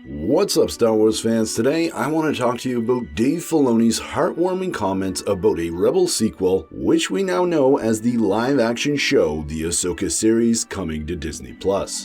What's up, Star Wars fans? Today, I want to talk to you about Dave Filoni's heartwarming comments about a Rebels sequel, which we now know as the live-action show, the Ahsoka series, coming to Disney+.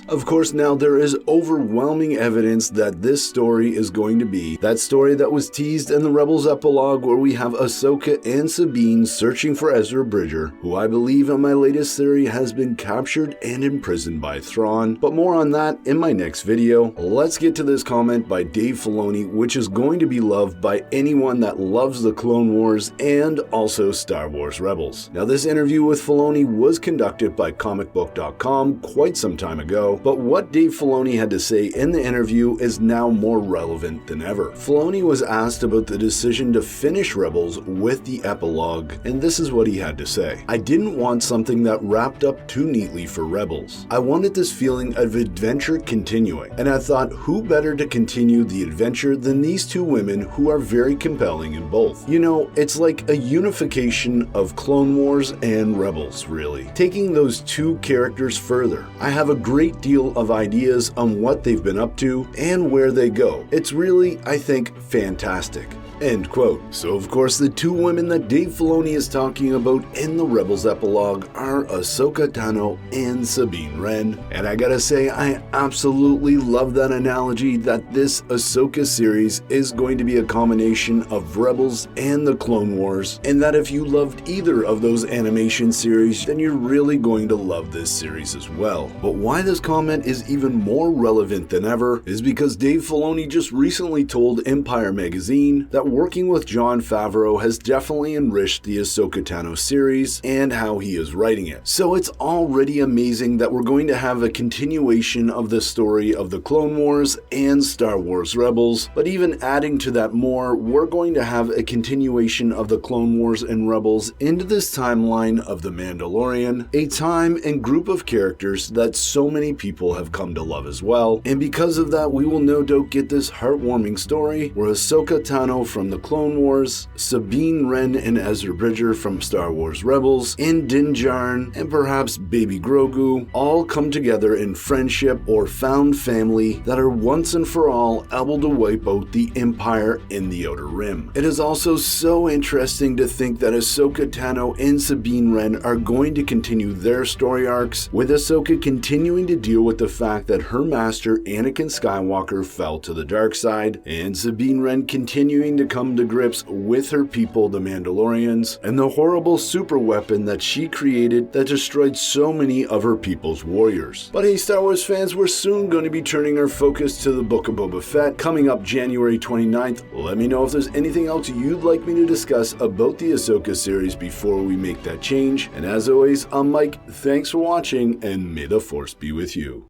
Of course, now there is overwhelming evidence that this story is going to be that story that was teased in the Rebels epilogue where we have Ahsoka and Sabine searching for Ezra Bridger, who I believe in my latest theory has been captured and imprisoned by Thrawn. But more on that in my next video. Let's get to this comment by Dave Filoni, which is going to be loved by anyone that loves the Clone Wars and also Star Wars Rebels. Now, this interview with Filoni was conducted by Comicbook.com quite some time ago, but what Dave Filoni had to say in the interview is now more relevant than ever. Filoni was asked about the decision to finish Rebels with the epilogue, and this is what he had to say. "I didn't want something that wrapped up too neatly for Rebels. I wanted this feeling of adventure continuing, and I thought who better to continue the adventure than these two women who are very compelling in both. You know, it's like a unification of Clone Wars and Rebels, really. Taking those two characters further. I have a great deal of ideas on what they've been up to and where they go. It's really, I think, fantastic." End quote. So of course the two women that Dave Filoni is talking about in the Rebels epilogue are Ahsoka Tano and Sabine Wren. And I gotta say, I absolutely love that analogy that this Ahsoka series is going to be a combination of Rebels and the Clone Wars, and that if you loved either of those animation series, then you're really going to love this series as well. But why this comment is even more relevant than ever is because Dave Filoni just recently told Empire Magazine that working with Jon Favreau has definitely enriched the Ahsoka Tano series and how he is writing it. So it's already amazing that we're going to have a continuation of the story of the Clone Wars and Star Wars Rebels, but even adding to that more, we're going to have a continuation of the Clone Wars and Rebels into this timeline of The Mandalorian, a time and group of characters that so many people have come to love as well. And because of that, we will no doubt get this heartwarming story where Ahsoka Tano from the Clone Wars, Sabine Wren and Ezra Bridger from Star Wars Rebels, and Din Djarin and perhaps Baby Grogu all come together in friendship or found family that are once and for all able to wipe out the Empire in the Outer Rim. It is also so interesting to think that Ahsoka Tano and Sabine Wren are going to continue their story arcs, with Ahsoka continuing to deal with the fact that her master Anakin Skywalker fell to the dark side, and Sabine Wren continuing to come to grips with her people, the Mandalorians, and the horrible super weapon that she created that destroyed so many of her people's warriors. But hey, Star Wars fans, we're soon going to be turning our focus to the Book of Boba Fett coming up January 29th. Let me know if there's anything else you'd like me to discuss about the Ahsoka series before we make that change. And as always, I'm Mike. Thanks for watching, and may the Force be with you.